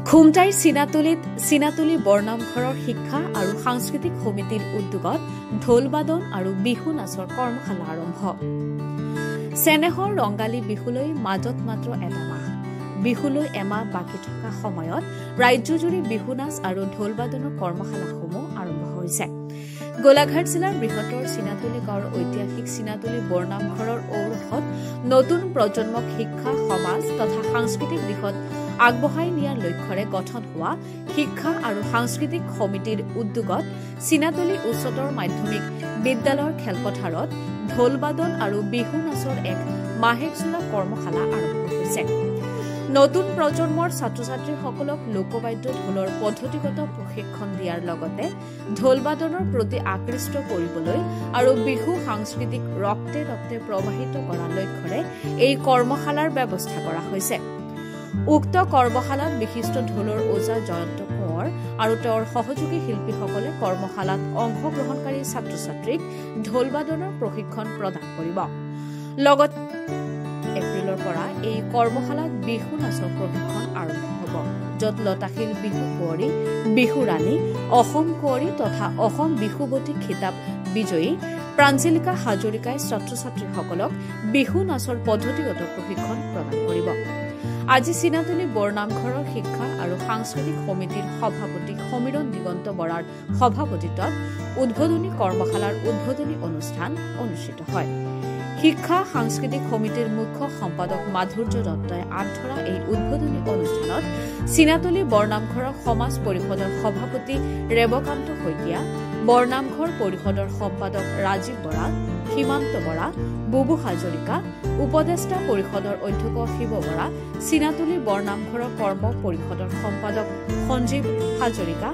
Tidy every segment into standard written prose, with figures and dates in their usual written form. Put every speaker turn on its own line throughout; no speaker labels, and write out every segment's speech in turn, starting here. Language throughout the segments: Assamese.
খুমটাইৰ চিনাতলী বৰনামঘৰৰ শিক্ষা আৰু সাংস্কৃতিক সমিতিৰ উদ্যোগত ঢোল বাদন আৰু বিহু নাচৰ কৰ্মশালা আৰম্ভ। চেনেহৰ ৰংগালী বিহুলৈ মাজত মাত্ৰ এটা মাহ। বিহুলৈ এমাহ বাকী থকা সময়ত ৰাজ্যজুৰি বিহু নাচ আৰু ঢোল বাদনৰ কৰ্মশালাসমূহ আৰম্ভ হৈছে। গোলাঘাট জিলাৰ বৃহত্তৰ চিনাতলী গাঁৱৰ ঐতিহাসিক চিনাতলী বৰনামঘৰৰ ঔৰসত নতুন প্ৰজন্মক শিক্ষা, সমাজ তথা সাংস্কৃতিক দিশত আগবঢ়াই নিয়াৰ লক্ষ্যৰে গঠন হোৱা শিক্ষা আৰু সাংস্কৃতিক সমিতিৰ উদ্যোগত চিনাতলী উচ্চতৰ মাধ্যমিক বিদ্যালয়ৰ খেলপথাৰত ঢোল বাদন আৰু বিহু নাচৰ এক মাহেকজোৰা কৰ্মশালা আৰম্ভ হৈছে। নতুন প্ৰজন্মৰ ছাত্ৰ ছাত্ৰীসকলক লোকবাদ্য ঢোলৰ পদ্ধতিগত প্ৰশিক্ষণ দিয়াৰ লগতে ঢোল বাদনৰ প্ৰতি আকৃষ্ট কৰিবলৈ আৰু বিহু সাংস্কৃতিক ৰক্তে ৰক্তে প্ৰবাহিত কৰাৰ লক্ষ্যৰে এই কৰ্মশালাৰ ব্যৱস্থা কৰা হৈছে। উক্ত কৰ্মশালাত বিশিষ্ট ঢোলৰ ওজা জয়ন্ত কোঁৱৰ আৰু তেওঁৰ সহযোগী শিল্পীসকলে কৰ্মশালাত অংশগ্ৰহণকাৰী ছাত্ৰ ছাত্ৰীক ঢোল বাদনৰ প্ৰশিক্ষণ প্ৰদান কৰিব। লগতে এপ্ৰিলৰ পৰা এই কৰ্মশালাত বিহু নাচৰ প্ৰশিক্ষণ আৰম্ভ হ'ব, য'ত লতাশিল বিহু কুঁৱৰী, বিহু ৰাণী, অসম কুঁৱৰী তথা অসম বিহুৱতী খিতাপ বিজয়ী প্ৰাঞ্জলিকা হাজৰিকাই ছাত্ৰ ছাত্ৰীসকলক বিহু নাচৰ পদ্ধতিগত প্ৰশিক্ষণ প্ৰদান কৰিব। আজি চিনাতলী বৰনামঘৰৰ শিক্ষা আৰু সাংস্কৃতিক সমিতিৰ সভাপতি সমীৰণ দিগন্ত বৰাৰ সভাপতিত্বত উদ্বোধনী কৰ্মশালাৰ উদ্বোধনী অনুষ্ঠান অনুষ্ঠিত হয়। শিক্ষা সাংস্কৃতিক সমিতিৰ মুখ্য সম্পাদক মাধুৰ্য দত্তই আঁত ধৰা এই উদ্বোধনী অনুষ্ঠানত চিনাতলী বৰনামঘৰৰ সমাজ পৰিষদৰ সভাপতি ৰেৱকান্ত শইকীয়া, বৰনামঘৰ পৰিষদৰ সম্পাদক ৰাজীৱ বৰা, সীমান্ত বৰা, বুবু হাজৰিকা, উপদেষ্টা পৰিষদৰ অধ্যক্ষ শিৱ বৰা, চিনাতলী বৰনামঘৰৰ কৰ্ম পৰিষদৰ সম্পাদক সঞ্জীৱ হাজৰিকা,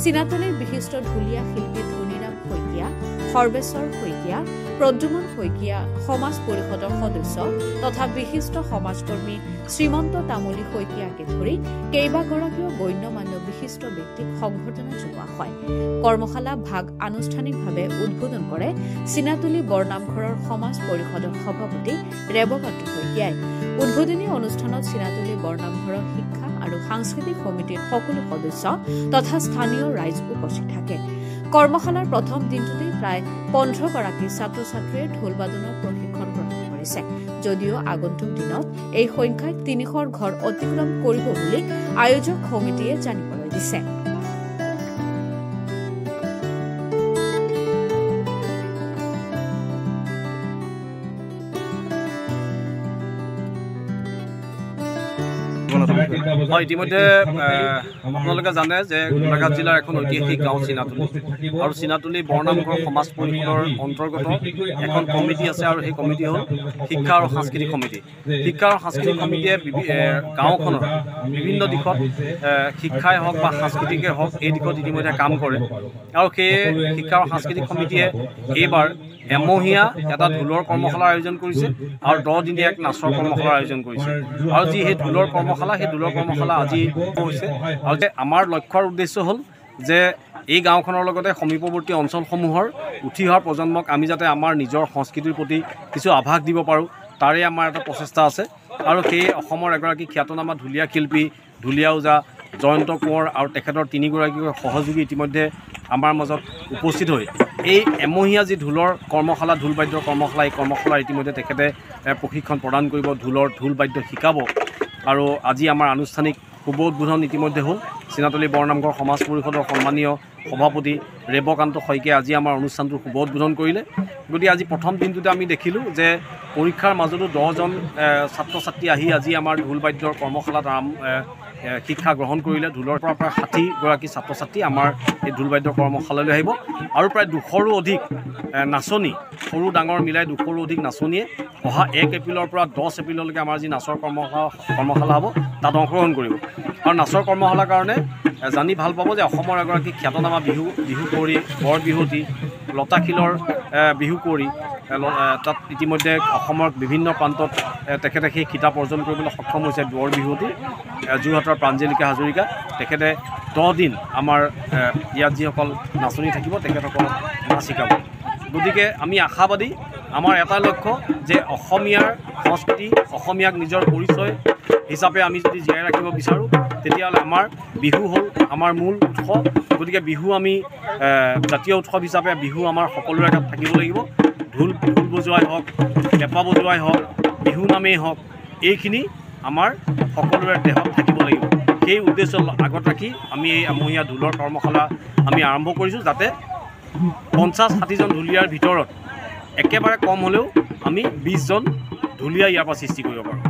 চিনাতলীৰ বিশিষ্ট ঢুলীয়া শিল্পী ধনীৰাম শইকীয়া, সৰ্বেশ্বৰ শইকীয়া, প্ৰদ্যুমন শইকীয়া, সমাজ পৰিষদৰ সদস্য তথা বিশিষ্ট সমাজকৰ্মী শ্ৰীমন্ত তামুলী শইকীয়াকে ধৰি কেইবাগৰাকীও গণ্যমান্য বিশিষ্ট ব্যক্তিক সম্বৰ্ধনা জনোৱা হয়। কৰ্মশালা ভাগ আনুষ্ঠানিকভাৱে উদ্বোধন কৰে চিনাতলী বৰনামঘৰৰ সমাজ পৰিষদৰ সভাপতি ৰেৱকান্ত শইকীয়াই। উদ্বোধনী অনুষ্ঠানত চিনাতলী বৰনামঘৰৰ শিক্ষা আৰু সাংস্কৃতিক সমিতিৰ সকলো সদস্য তথা স্থানীয় ৰাইজ উপস্থিত থাকে। কৰ্মশালাৰ প্ৰথম দিনটোতেই প্ৰায় 15 গৰাকী ছাত্ৰ ছাত্ৰীয়ে ঢোল বাদনৰ প্ৰশিক্ষণ গ্ৰহণ কৰিছে, যদিও আগন্তুক দিনত এই সংখ্যাই 300ৰ ঘৰ অতিক্ৰম কৰিব বুলি আয়োজক সমিতিয়ে জানিবলৈ দিছে।
হয়, ইতিমধ্যে আপোনালোকে জানে যে গোলাঘাট জিলাৰ এখন ঐতিহাসিক গাঁও চিনাতলী, আৰু চিনাতলী বৰনামঘৰ সমাজ পৰিষদৰ অন্তৰ্গত এখন কমিটি আছে, আৰু সেই কমিটি হ'ল শিক্ষা আৰু সাংস্কৃতিক সমিতি। শিক্ষা আৰু সাংস্কৃতিক সমিতিয়ে গাঁওখনৰ বিভিন্ন দিশত শিক্ষাই হওক বা সাংস্কৃতিকেই হওক এই দিশত ইতিমধ্যে কাম কৰে, আৰু সেই শিক্ষা আৰু সাংস্কৃতিক সমিতিয়ে এইবাৰ এমহীয়া এটা ঢোলৰ কৰ্মশালাৰ আয়োজন কৰিছে আৰু 10 দিনীয়া এক নাচৰ কৰ্মশালাৰ আয়োজন কৰিছে। আৰু যি সেই ঢোলৰ কৰ্মশালা, সেই ঢোলৰ কৰ্মশালা আজি হৈছে। আৰু আমাৰ লক্ষ্যৰ উদ্দেশ্য হ'ল যে এই গাঁওখনৰ লগতে সমীপৱৰ্তী অঞ্চলসমূহৰ উঠি অহা প্ৰজন্মক আমি যাতে আমাৰ নিজৰ সংস্কৃতিৰ প্ৰতি কিছু আভাস দিব পাৰোঁ, তাৰে আমাৰ এটা প্ৰচেষ্টা আছে। আৰু সেই অসমৰ এগৰাকী খ্যাতনামা ঢুলীয়া শিল্পী, ঢুলীয়া ওজা জয়ন্ত কোঁৱৰ আৰু তেখেতৰ 3গৰাকী সহযোগী ইতিমধ্যে আমাৰ মাজত উপস্থিত হৈ এই এমহীয়া যি ঢোলৰ কৰ্মশালা, ঢোল বাদ্যৰ কৰ্মশালা, এই কৰ্মশালাৰ ইতিমধ্যে তেখেতে প্ৰশিক্ষণ প্ৰদান কৰিব, ঢোল বাদ্য শিকাব। আৰু আজি আমাৰ আনুষ্ঠানিক শুভ উদ্বোধন ইতিমধ্যে হ'ল। চিনাতলী বৰনামঘৰ সমাজ পৰিষদৰ সন্মানীয় সভাপতি ৰেৱকান্ত শইকীয়াই আজি আমাৰ অনুষ্ঠানটোৰ শুভ উদ্বোধন কৰিলে। গতিকে আজি প্ৰথম দিনটোতে আমি দেখিলোঁ যে পৰীক্ষাৰ মাজতো 10জন ছাত্ৰ ছাত্ৰী আহি আজি আমাৰ ঢোল বাদ্যৰ কৰ্মশালাত শিক্ষা গ্ৰহণ কৰিলে। ঢোলৰ পৰা প্ৰায় 60গৰাকী ছাত্ৰ ছাত্ৰী আমাৰ এই ঢোল বাদ্যৰ কৰ্মশালালৈ আহিব, আৰু প্ৰায় 200ৰো অধিক নাচনী, সৰু ডাঙৰ মিলাই 200ৰো অধিক নাচনীয়ে অহা 1 এপ্ৰিলৰ পৰা 10 এপ্ৰিললৈকে আমাৰ যি নাচৰ কৰ্মশালা হ'ব তাত অংশগ্ৰহণ কৰিব। আৰু নাচৰ কৰ্মশালাৰ কাৰণে জানি ভাল পাব যে অসমৰ এগৰাকী খ্যাতনামা বিহু কুঁৱৰী, বৰ বিহুৱতী, লতাশিলৰ বিহু কুঁৱৰী, তাত ইতিমধ্যে অসমৰ বিভিন্ন প্ৰান্তত তেখেতে সেই খিতাপ অৰ্জন কৰিবলৈ সক্ষম হৈছে। বৰ বিহুৱতী যোৰহাটৰ প্ৰাঞ্জলিকা হাজৰিকা, তেখেতে 10 দিন আমাৰ ইয়াত যিসকল নাচনী থাকিব তেখেতসকলক নাচ শিকাব। গতিকে আমি আশাবাদী, আমাৰ এটা লক্ষ্য যে অসমীয়াৰ সংস্কৃতি, অসমীয়াক নিজৰ পৰিচয় হিচাপে আমি যদি জীয়াই ৰাখিব বিচাৰোঁ তেতিয়াহ'লে আমাৰ বিহু হ'ল আমাৰ মূল উৎস। গতিকে বিহু আমি জাতীয় উৎসৱ হিচাপে বিহু আমাৰ সকলোৰে তাত থাকিব লাগিব। ঢোল বজোৱাই হওক, পেঁপা বজোৱাই হওক, বিহু নামেই হওক, এইখিনি আমাৰ সকলোৰে দেহত থাকিব লাগিব। সেই উদ্দেশ্য আগত ৰাখি আমি এই আমহীয়া ঢোলৰ কৰ্মশালা আমি আৰম্ভ কৰিছোঁ, যাতে 50-60জন ঢুলীয়াৰ ভিতৰত একেবাৰে কম হ'লেও আমি 20জন ঢুলীয়া ইয়াৰ পৰা সৃষ্টি কৰিব পাৰোঁ।